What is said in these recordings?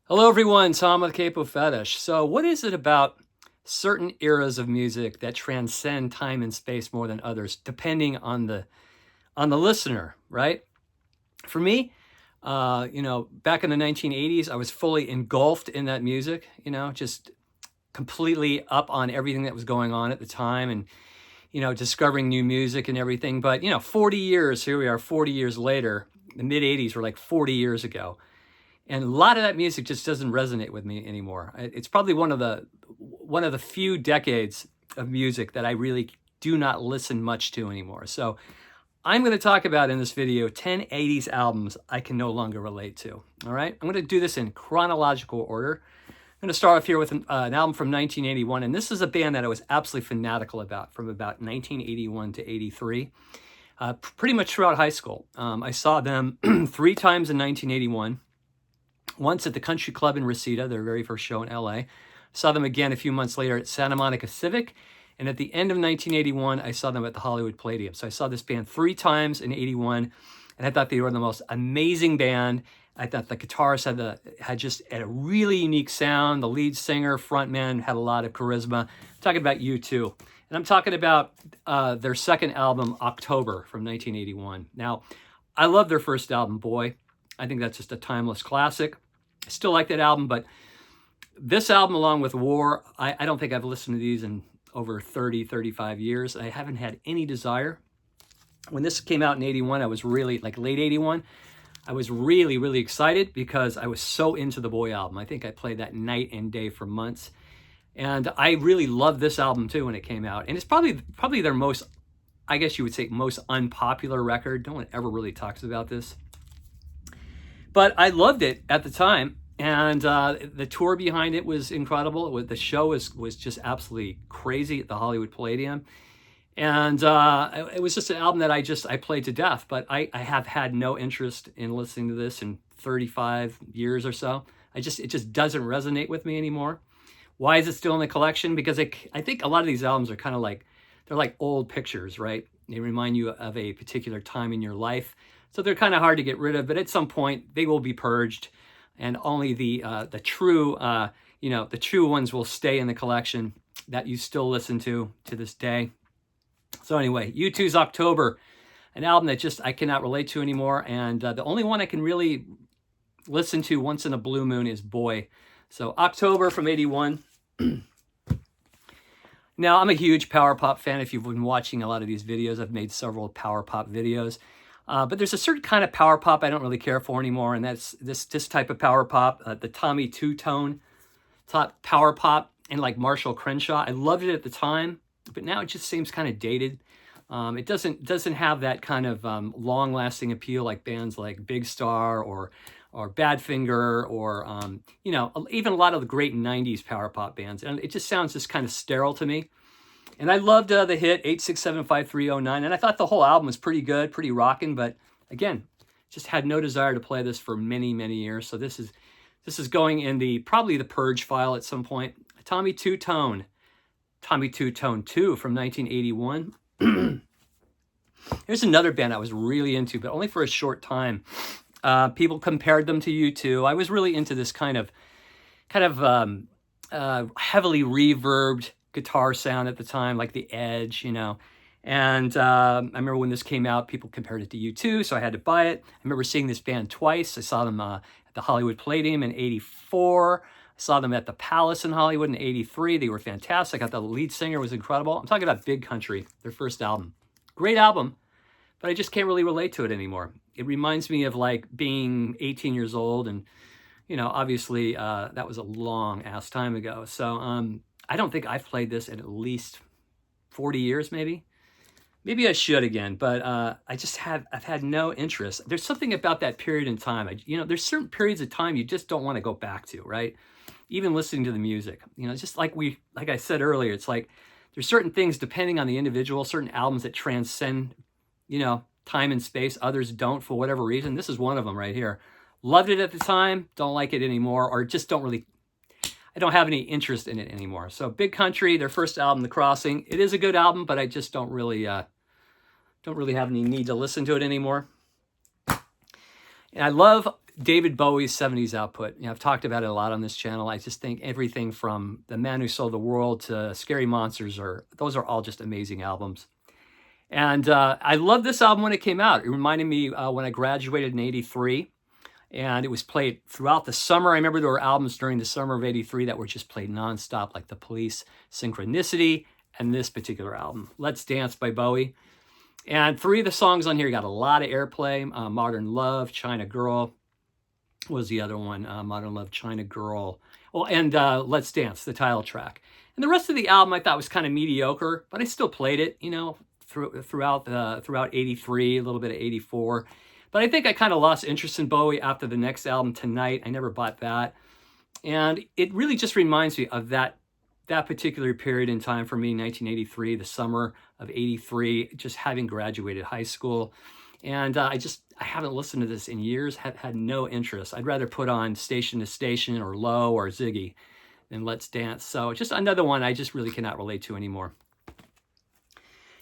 Hello everyone, Tom with Capo Fetish. So what is it about certain eras of music that transcend time and space more than others, depending on the listener, right? For me, back in the 1980s, I was fully engulfed in that music, just completely up on everything that was going on at the time and, discovering new music and everything. But, 40 years, here we are 40 years later, the mid 80s were like 40 years ago. And a lot of that music just doesn't resonate with me anymore. It's probably one of the few decades of music that I really do not listen much to anymore. So I'm going to talk about in this video 10 80s albums I can no longer relate to. All right, I'm going to do this in chronological order. I'm going to start off here with an album from 1981, and this is a band that I was absolutely fanatical about from about 1981 to 83. Pretty much throughout high school. I saw them 3 times in 1981. Once at the Country Club in Reseda, their very first show in LA. Saw them again a few months later at Santa Monica Civic. And at the end of 1981, I saw them at the Hollywood Palladium. So I saw this band 3 times in 81, and I thought they were the most amazing band. I thought the guitarist had just a really unique sound. The lead singer, frontman, had a lot of charisma. I'm talking about U2. And I'm talking about their second album, October, from 1981. Now, I love their first album, Boy. I think that's just a timeless classic. I still like that album, but this album along with War, I don't think I've listened to these in over 30, 35 years. I haven't had any desire. When this came out in 81, I was really, like late 81, I was really, really excited because I was so into the Boy album. I think I played that night and day for months. And I really loved this album too when it came out. And it's probably their most, I guess you would say, most unpopular record. No one ever really talks about this. But I loved it at the time, and the tour behind it was incredible. The show was just absolutely crazy at the Hollywood Palladium, and it was just an album that I played to death. But I have had no interest in listening to this in 35 years or so. It just doesn't resonate with me anymore. Why is it still in the collection? Because I think a lot of these albums are kind of like, they're like old pictures, right? They remind you of a particular time in your life. So they're kind of hard to get rid of, but at some point they will be purged, and only the true the true ones will stay in the collection that you still listen to this day. So anyway, U2's October, an album that just I cannot relate to anymore, and the only one I can really listen to once in a blue moon is Boy. So October from 81. Now, I'm a huge power pop fan. If you've been watching a lot of these videos, I've made several power pop videos. But there's a certain kind of power pop I don't really care for anymore, and that's this type of power pop, the Tommy two-tone top power pop, and like Marshall Crenshaw. I loved it at the time, but now it just seems kind of dated. It doesn't have that kind of long-lasting appeal like bands like Big Star or Badfinger or even a lot of the great 90s power pop bands. And it just sounds just kind of sterile to me. And I loved the hit 8675309, and I thought the whole album was pretty good, pretty rocking. But again, just had no desire to play this for many, many years. So this is going in probably the purge file at some point. Tommy Two-Tone 2 from 1981. Here's another band I was really into, but only for a short time. People compared them to U2. I was really into this kind of heavily reverbed guitar sound at the time, like The Edge, And I remember when this came out, people compared it to U2, so I had to buy it. I remember seeing this band twice. I saw them at the Hollywood Palladium in 84. I saw them at the Palace in Hollywood in 83. They were fantastic. I thought the lead singer was incredible. I'm talking about Big Country, their first album. Great album, but I just can't really relate to it anymore. It reminds me of like being 18 years old, and obviously that was a long ass time ago. So I don't think I've played this in at least 40 years, maybe. Maybe I should again, but I've had no interest. There's something about that period in time. There's certain periods of time you just don't want to go back to, right? Even listening to the music. It's just like I said earlier, it's like there's certain things depending on the individual, certain albums that transcend, time and space. Others don't for whatever reason. This is one of them right here. Loved it at the time, don't like it anymore, or just I don't have any interest in it anymore. So Big Country, their first album, The Crossing, it is a good album, but I just don't really have any need to listen to it anymore. And I love David Bowie's 70s output. I've talked about it a lot on this channel. I just think everything from The Man Who Sold the World to Scary Monsters, those are all just amazing albums. And I loved this album when it came out. It reminded me when I graduated in 83. And it was played throughout the summer. I remember there were albums during the summer of 83 that were just played nonstop, like The Police, Synchronicity, and this particular album, Let's Dance by Bowie. And 3 of the songs on here got a lot of airplay. Modern Love, China Girl was the other one. Modern Love, China Girl. Oh, and Let's Dance, the title track. And the rest of the album I thought was kind of mediocre, but I still played it, throughout 83, a little bit of 84. But I think I kind of lost interest in Bowie after the next album, Tonight. I never bought that. And it really just reminds me of that particular period in time for me, 1983, the summer of 83, just having graduated high school. And I haven't listened to this in years, have had no interest. I'd rather put on Station to Station or Low or Ziggy than Let's Dance. So just another one I just really cannot relate to anymore.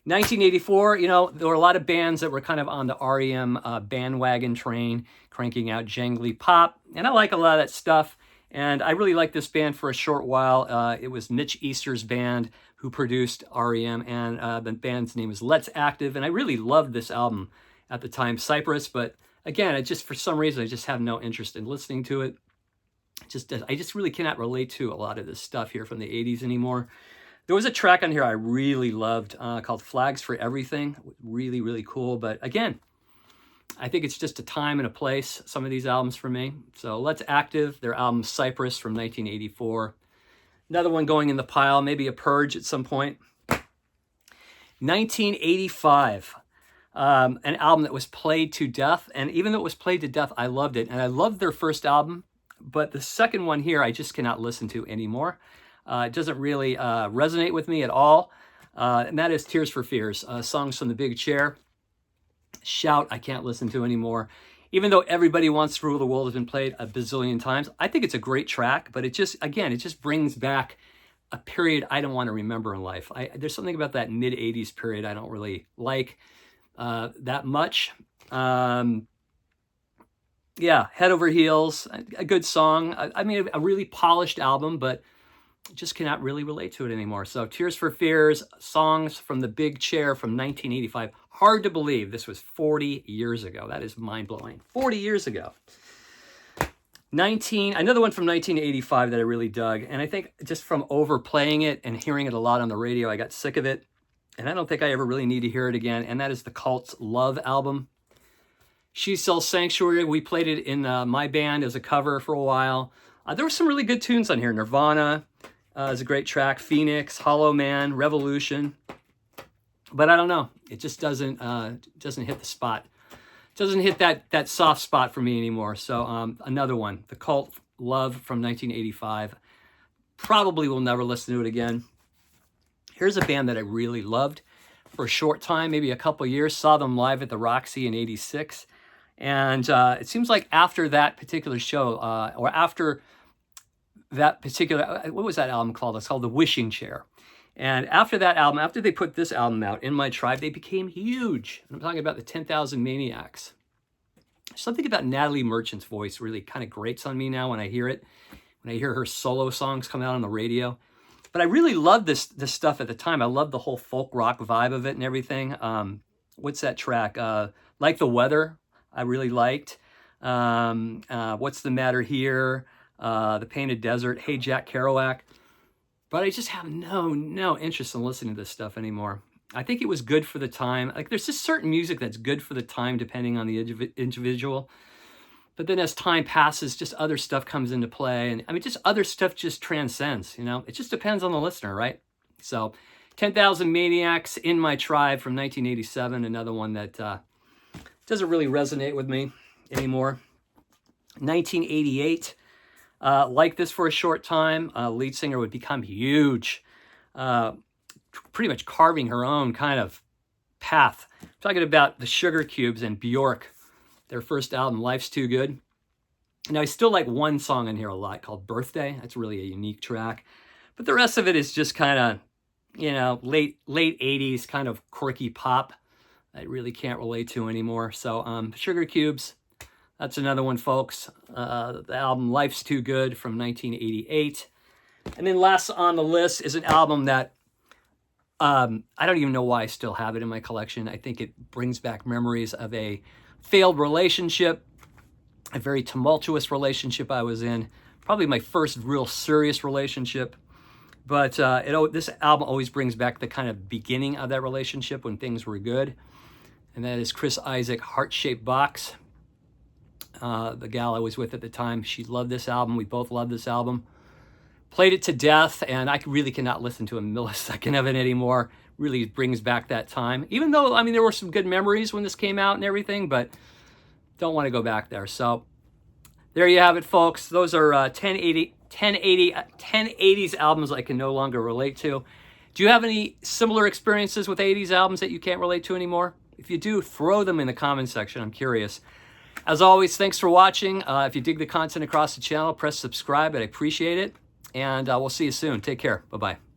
1984, there were a lot of bands that were kind of on the REM bandwagon train, cranking out jangly pop, and I like a lot of that stuff. And I really liked this band for a short while. It was Mitch Easter's band who produced REM, and the band's name is Let's Active, and I really loved this album at the time, Cypress, but again, for some reason, I just have no interest in listening to it. I just really cannot relate to a lot of this stuff here from the 80s anymore. There was a track on here I really loved called Flags for Everything. Really, really cool. But again, I think it's just a time and a place, some of these albums for me. So Let's Active, their album Cypress from 1984. Another one going in the pile, maybe a Purge at some point. 1985, an album that was played to death. And even though it was played to death, I loved it. And I loved their first album. But the second one here, I just cannot listen to anymore. It doesn't really resonate with me at all. And that is Tears for Fears, songs from the Big Chair. Shout, I can't listen to anymore. Even though Everybody Wants to Rule the World has been played a bazillion times, I think it's a great track, but it just brings back a period I don't want to remember in life. There's something about that mid-'80s period I don't really like that much. Yeah, Head Over Heels, a good song. I mean, a really polished album, but just cannot really relate to it anymore. So Tears for Fears, songs from the Big Chair from 1985. Hard to believe this was 40 years ago. That is mind-blowing. 40 years ago. Another one from 1985 that I really dug. And I think just from overplaying it and hearing it a lot on the radio, I got sick of it. And I don't think I ever really need to hear it again. And that is the Cult's Love album. She Sells Sanctuary. We played it in my band as a cover for a while. There were some really good tunes on here. Nirvana is a great track. Phoenix, Hollow Man, Revolution. But I don't know. It just doesn't hit the spot. Doesn't hit that soft spot for me anymore. So another one, The Cult Love from 1985. Probably will never listen to it again. Here's a band that I really loved for a short time, maybe a couple years. Saw them live at the Roxy in '86. And it seems like after that particular show, or after that particular, what was that album called? It's called The Wishing Chair. And after that album, after they put this album out, In My Tribe, they became huge. And I'm talking about the 10,000 Maniacs. Something about Natalie Merchant's voice really kind of grates on me now when I hear it, when I hear her solo songs come out on the radio. But I really loved this stuff at the time. I loved the whole folk rock vibe of it and everything. What's that track? Like the Weather, I really liked. What's the Matter Here? The Painted Desert, Hey Jack Kerouac. But I just have no interest in listening to this stuff anymore. I think it was good for the time. Like there's just certain music that's good for the time depending on the individual. But then as time passes, just other stuff comes into play. And I mean, just other stuff just transcends, It just depends on the listener, right? So 10,000 Maniacs, In My Tribe from 1987, another one that doesn't really resonate with me anymore. 1988. Like this for a short time, lead singer would become huge, pretty much carving her own kind of path. I'm talking about the Sugar Cubes and Bjork, their first album, Life's Too Good. Now, I still like one song in here a lot called Birthday. That's really a unique track. But the rest of it is just kind of, late 80s kind of quirky pop I really can't relate to anymore. So Sugar Cubes, That's another one, folks. The album Life's Too Good from 1988. And then last on the list is an album that I don't even know why I still have it in my collection. I think it brings back memories of a failed relationship, a very tumultuous relationship I was in. Probably my first real serious relationship. But this album always brings back the kind of beginning of that relationship when things were good. And that is Chris Isaak, Heart-Shaped Box. The gal I was with at the time, she loved this album. We both loved this album. Played it to death, and I really cannot listen to a millisecond of it anymore. Really brings back that time. Even though, I mean, there were some good memories when this came out and everything, but don't want to go back there. So there you have it, folks. Those are 1080s albums I can no longer relate to. Do you have any similar experiences with 80s albums that you can't relate to anymore? If you do, throw them in the comments section. I'm curious. As always, thanks for watching. If you dig the content across the channel, press subscribe. I'd appreciate it. And we'll see you soon. Take care. Bye-bye.